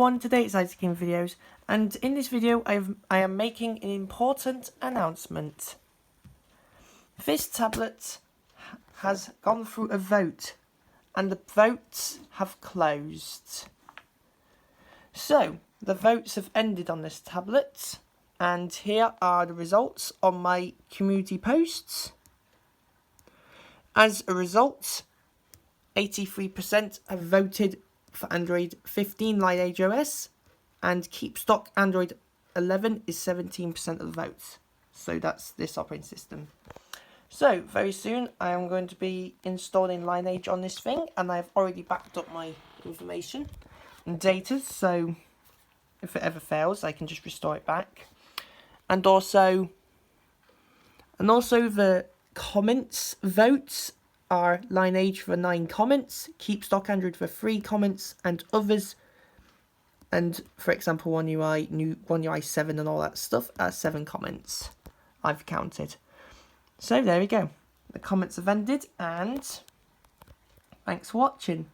On today's Game videos, and in this video I am making an important announcement. This tablet has gone through a vote and the votes have closed. So the votes have ended on this tablet, and here are the results on my community posts. As a result, 83% have voted for Android 15 Lineage OS, and keep stock Android 11 is 17% of the votes. So that's this operating system. So very soon I am going to be installing Lineage on this thing, and I've already backed up my information and data, so if it ever fails I can just restore it back. And also the comments votes are Lineage for 9 comments, Keep Stock Android for 3 comments, and others, and for example One UI 7 and all that stuff are 7 comments I've counted. So there we go, the comments have ended, and thanks for watching.